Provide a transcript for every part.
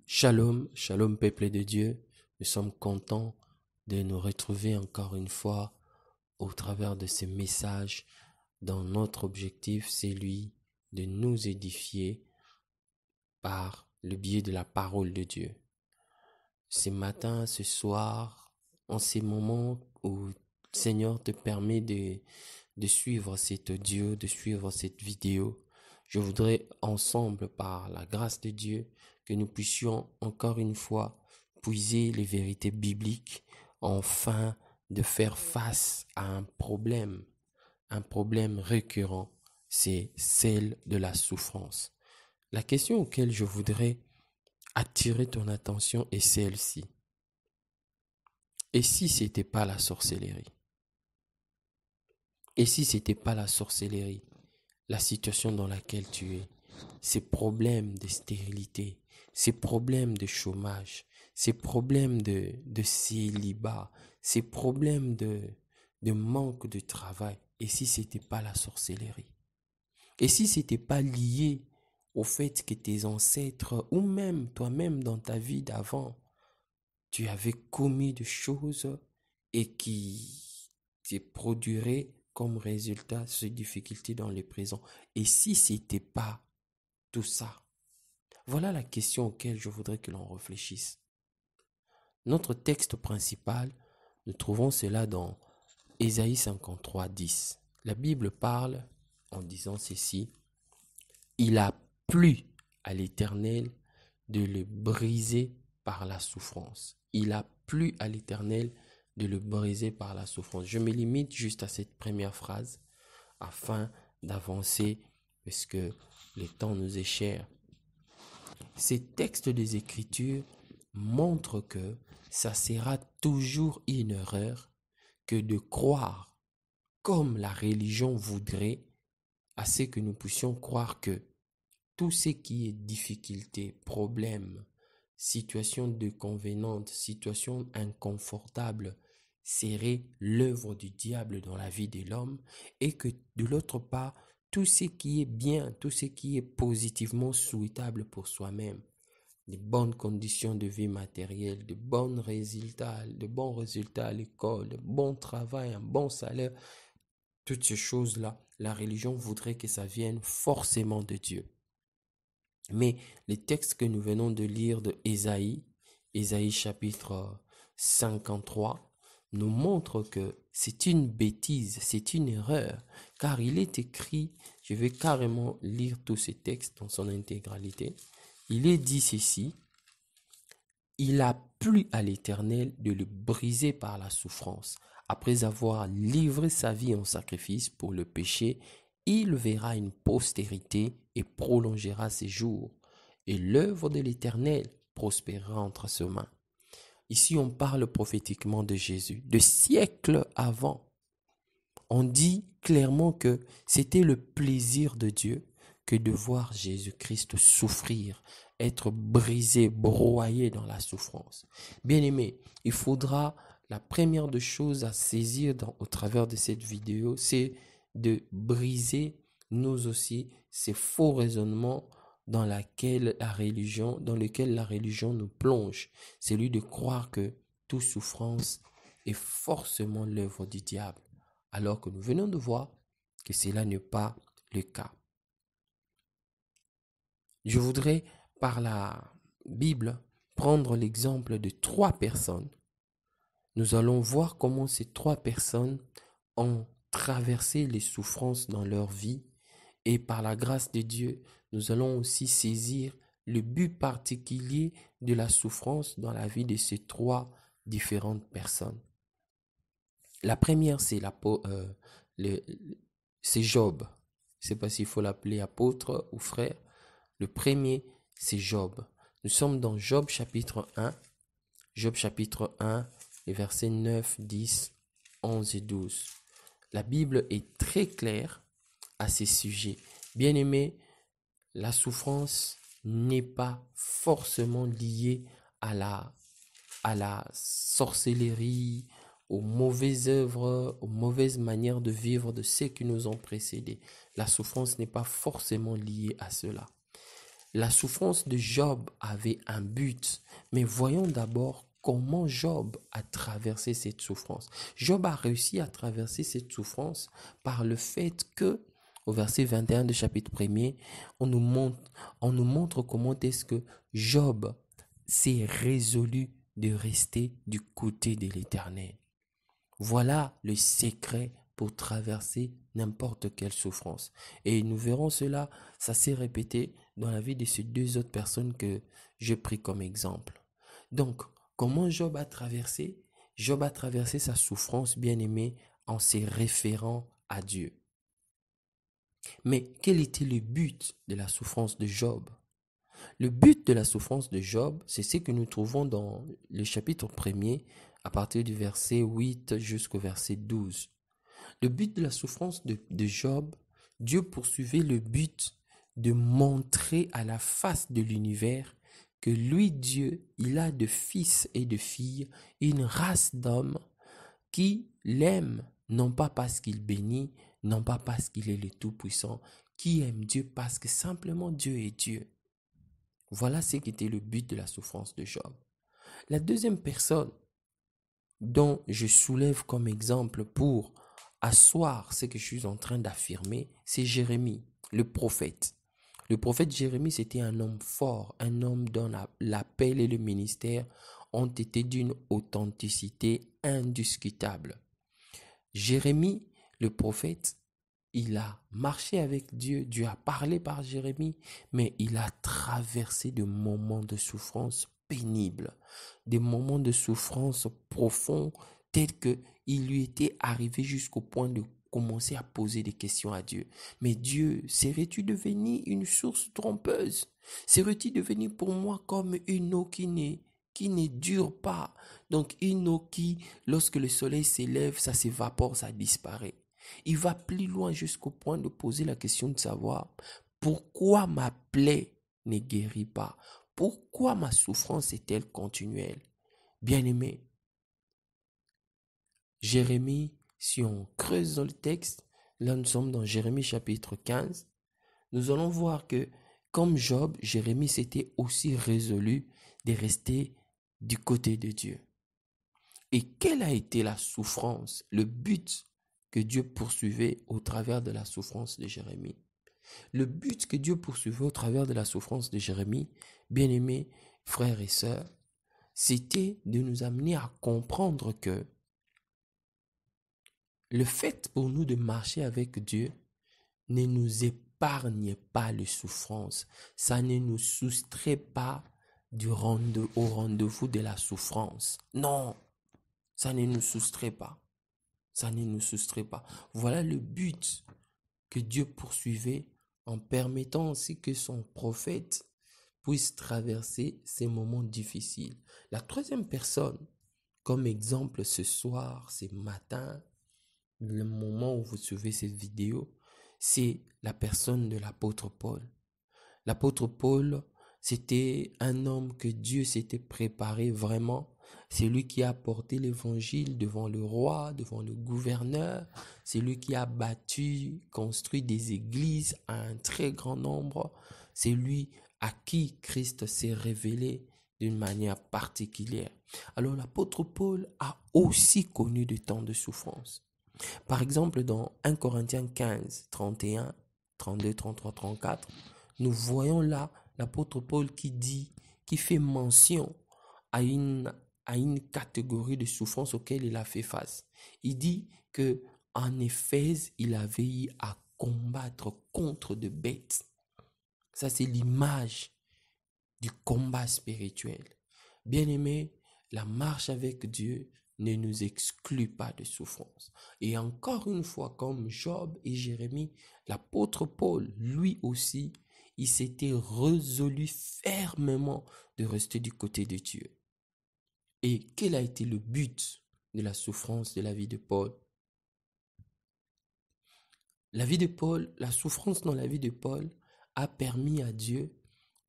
Shalom, shalom peuple de Dieu. Nous sommes contents de nous retrouver encore une fois au travers de ces messages dont notre objectif, c'est lui de nous édifier par le biais de la parole de Dieu. Ce matin, ce soir, en ces moments où le Seigneur te permet de suivre cet audio, de suivre cette vidéo, je voudrais ensemble, par la grâce de Dieu, que nous puissions encore une fois puiser les vérités bibliques afin de faire face à un problème récurrent, c'est celle de la souffrance. La question auquel je voudrais attirer ton attention est celle-ci. Et si c'était pas la sorcellerie? Et si c'était pas la sorcellerie? La situation dans laquelle tu es, ces problèmes de stérilité, ces problèmes de chômage, ces problèmes de célibat, ces problèmes de manque de travail. Et si c'était pas la sorcellerie? Et si c'était pas lié au fait que tes ancêtres ou même toi-même dans ta vie d'avant, tu avais commis des choses et qui te produiraient comme résultat ces difficultés dans le présent. Et si c'était pas tout ça? Voilà la question auquel je voudrais que l'on réfléchisse. Notre texte principal, nous trouvons cela dans Ésaïe 53, 10. La Bible parle en disant ceci: il a plu à l'Éternel de le briser par la souffrance. Il a plu à l'Éternel de le briser par la souffrance. Je me limite juste à cette première phrase afin d'avancer parce que le temps nous est cher. Ces textes des Écritures montrent que ça sera toujours une erreur que de croire, comme la religion voudrait, à ce que nous puissions croire que tout ce qui est difficulté, problème, situation déconvenante, situation inconfortable serait l'œuvre du diable dans la vie de l'homme et que de l'autre part, tout ce qui est bien, tout ce qui est positivement souhaitable pour soi-même, de bonnes conditions de vie matérielle, de bons résultats à l'école, de bon travail, un bon salaire, toutes ces choses-là, la religion voudrait que ça vienne forcément de Dieu. Mais les textes que nous venons de lire de Ésaïe chapitre 53, nous montrent que c'est une bêtise, c'est une erreur, car il est écrit, je vais carrément lire tous ces textes dans son intégralité, il est dit ceci: il a plu à l'Éternel de le briser par la souffrance. Après avoir livré sa vie en sacrifice pour le péché, il verra une postérité et prolongera ses jours. Et l'œuvre de l'Éternel prospérera entre ses mains. Ici, on parle prophétiquement de Jésus, de siècles avant. On dit clairement que c'était le plaisir de Dieu que de voir Jésus-Christ souffrir, être brisé, broyé dans la souffrance. Bien-aimé, il faudra, la première des choses à saisir au travers de cette vidéo, c'est de briser, nous aussi, ces faux raisonnements dans lequel la religion nous plonge. C'est lui de croire que toute souffrance est forcément l'œuvre du diable, alors que nous venons de voir que cela n'est pas le cas. Je voudrais, par la Bible, prendre l'exemple de 3 personnes. Nous allons voir comment ces 3 personnes ont traversé les souffrances dans leur vie et par la grâce de Dieu, nous allons aussi saisir le but particulier de la souffrance dans la vie de ces 3 différentes personnes. La première, c'est Job. Je ne sais pas s'il faut l'appeler apôtre ou frère. Le premier, c'est Job. Nous sommes dans Job chapitre 1. Job chapitre 1, les versets 9, 10, 11 et 12. La Bible est très claire à ces sujets. Bien-aimés, la souffrance n'est pas forcément liée à la sorcellerie, aux mauvaises œuvres, aux mauvaises manières de vivre de ceux qui nous ont précédés. La souffrance n'est pas forcément liée à cela. La souffrance de Job avait un but, mais voyons d'abord comment Job a traversé cette souffrance. Job a réussi à traverser cette souffrance par le fait que, au verset 21 du chapitre 1er, on nous montre comment est-ce que Job s'est résolu de rester du côté de l'Éternel. Voilà le secret pour traverser n'importe quelle souffrance. Et nous verrons cela, ça s'est répété dans la vie de ces deux autres personnes que j'ai pris comme exemple. Donc, comment Job a traversé? Job a traversé sa souffrance, bien-aimé, en se référant à Dieu. Mais quel était le but de la souffrance de Job? Le but de la souffrance de Job, c'est ce que nous trouvons dans le chapitre 1er, à partir du verset 8 jusqu'au verset 12. Le but de la souffrance de Job, Dieu poursuivait le but de montrer à la face de l'univers que lui, Dieu, il a de fils et de filles, une race d'hommes qui l'aiment, non pas parce qu'il bénit, non pas parce qu'il est le Tout-Puissant, qui aiment Dieu parce que simplement Dieu est Dieu. Voilà ce qui était le but de la souffrance de Job. La deuxième personne dont je soulève comme exemple pour asseoir ce que je suis en train d'affirmer, c'est Jérémie, le prophète. Le prophète Jérémie, c'était un homme fort, un homme dont l'appel et le ministère ont été d'une authenticité indiscutable. Jérémie, le prophète, il a marché avec Dieu, Dieu a parlé par Jérémie, mais il a traversé des moments de souffrance pénibles, des moments de souffrance profonds, tels qu'il lui était arrivé jusqu'au point de commencer à poser des questions à Dieu. Mais Dieu, serais-tu devenu une source trompeuse? Serais-tu devenu pour moi comme une eau qui ne dure pas? Donc une eau qui, lorsque le soleil s'élève, ça s'évapore, ça disparaît. Il va plus loin jusqu'au point de poser la question de savoir pourquoi ma plaie ne guérit pas? Pourquoi ma souffrance est-elle continuelle? Bien-aimé, Jérémie, si on creuse dans le texte, là nous sommes dans Jérémie chapitre 15, nous allons voir que comme Job, Jérémie s'était aussi résolu de rester du côté de Dieu. Et quelle a été la souffrance, le but que Dieu poursuivait au travers de la souffrance de Jérémie? Le but que Dieu poursuivait au travers de la souffrance de Jérémie, bien-aimés frères et sœurs, c'était de nous amener à comprendre que le fait pour nous de marcher avec Dieu ne nous épargne pas les souffrances. Ça ne nous soustrait pas au rendez-vous de la souffrance. Non, ça ne nous soustrait pas. Ça ne nous soustrait pas. Voilà le but que Dieu poursuivait en permettant aussi que son prophète puisse traverser ces moments difficiles. La troisième personne, comme exemple ce soir, ce matin, le moment où vous suivez cette vidéo, c'est la personne de l'apôtre Paul. L'apôtre Paul, c'était un homme que Dieu s'était préparé vraiment. C'est lui qui a porté l'évangile devant le roi, devant le gouverneur. C'est lui qui a construit des églises à un très grand nombre. C'est lui à qui Christ s'est révélé d'une manière particulière. Alors l'apôtre Paul a aussi connu des temps de souffrance. Par exemple, dans 1 Corinthiens 15, 31, 32, 33, 34, nous voyons là l'apôtre Paul qui fait mention à une catégorie de souffrances auxquelles il a fait face. Il dit que en Éphèse, il avait eu à combattre contre des bêtes. Ça, c'est l'image du combat spirituel. Bien-aimé, la marche avec Dieu ne nous exclut pas de souffrance. Et encore une fois, comme Job et Jérémie, l'apôtre Paul, lui aussi, il s'était résolu fermement de rester du côté de Dieu. Et quel a été le but de la souffrance de la vie de Paul? La souffrance dans la vie de Paul a permis à Dieu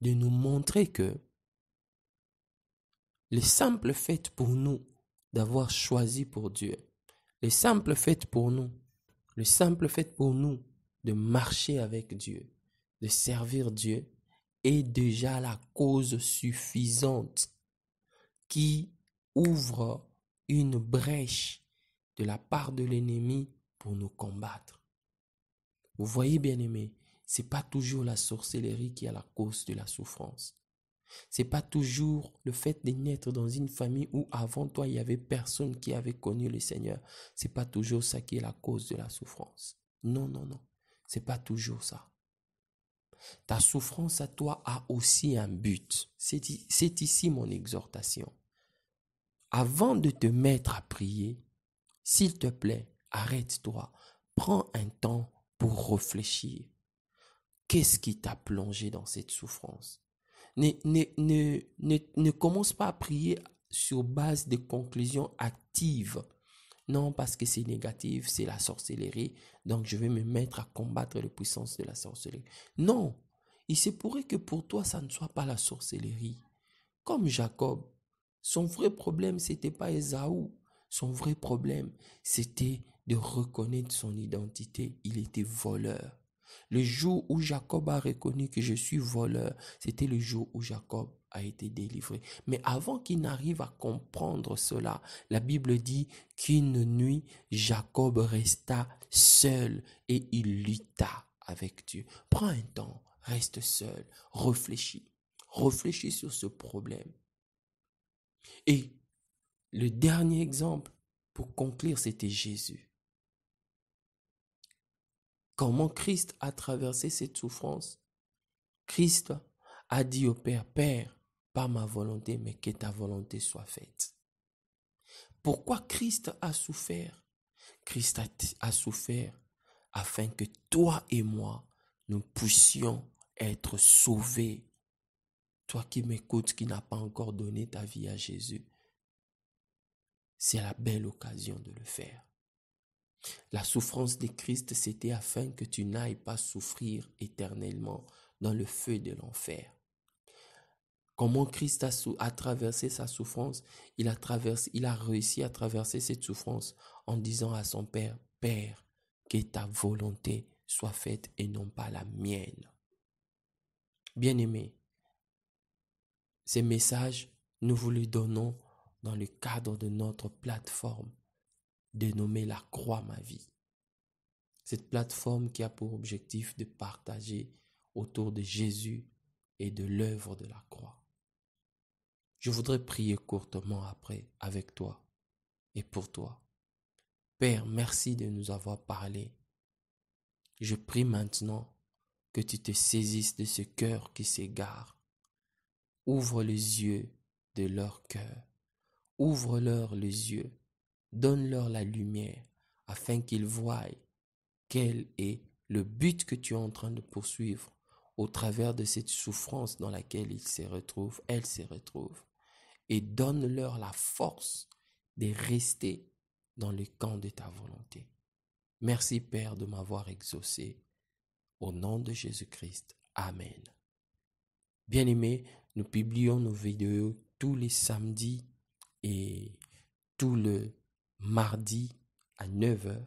de nous montrer que le simple fait pour nous d'avoir choisi pour Dieu, le simple fait pour nous de marcher avec Dieu, de servir Dieu, est déjà la cause suffisante qui ouvre une brèche de la part de l'ennemi pour nous combattre. Vous voyez, bien-aimés, c'est pas toujours la sorcellerie qui est la cause de la souffrance. C'est pas toujours le fait de naître dans une famille où avant toi il y avait personne qui avait connu le Seigneur. C'est pas toujours ça qui est la cause de la souffrance. Non, non, non. C'est pas toujours ça. Ta souffrance à toi a aussi un but. C'est ici mon exhortation. Avant de te mettre à prier, s'il te plaît, arrête-toi. Prends un temps pour réfléchir. Qu'est-ce qui t'a plongé dans cette souffrance? Ne commence pas à prier sur base de conclusions actives. Non, parce que c'est négatif, c'est la sorcellerie, donc je vais me mettre à combattre les puissances de la sorcellerie. Non, il se pourrait que pour toi, ça ne soit pas la sorcellerie. Comme Jacob, son vrai problème, c'était pas Ésaü. Son vrai problème, c'était de reconnaître son identité. Il était voleur. Le jour où Jacob a reconnu que je suis voleur, c'était le jour où Jacob a été délivré. Mais avant qu'il n'arrive à comprendre cela, la Bible dit qu'une nuit, Jacob resta seul et il lutta avec Dieu. Prends un temps, reste seul, réfléchis. Réfléchis sur ce problème. Et le dernier exemple, pour conclure, c'était Jésus. Comment Christ a traversé cette souffrance? Christ a dit au Père, Père, pas ma volonté, mais que ta volonté soit faite. Pourquoi Christ a souffert? Christ a souffert afin que toi et moi, nous puissions être sauvés. Toi qui m'écoutes, qui n'as pas encore donné ta vie à Jésus, c'est la belle occasion de le faire. La souffrance de Christ, c'était afin que tu n'ailles pas souffrir éternellement dans le feu de l'enfer. Comment Christ a traversé sa souffrance? Il a réussi à traverser cette souffrance en disant à son Père, Père, que ta volonté soit faite et non pas la mienne. Bien-aimés, ces messages, nous vous les donnons dans le cadre de notre plateforme dénommée La Croix Ma Vie. Cette plateforme qui a pour objectif de partager autour de Jésus et de l'œuvre de la croix. Je voudrais prier courtement après avec toi et pour toi. Père, merci de nous avoir parlé. Je prie maintenant que tu te saisisses de ce cœur qui s'égare. Ouvre les yeux de leur cœur. Ouvre-leur les yeux. Donne-leur la lumière afin qu'ils voient quel est le but que tu es en train de poursuivre au travers de cette souffrance dans laquelle elles se retrouvent. Et donne-leur la force de rester dans le camp de ta volonté. Merci Père de m'avoir exaucé. Au nom de Jésus-Christ. Amen. Bien-aimés, nous publions nos vidéos tous les samedis et tous les mardis à 9h.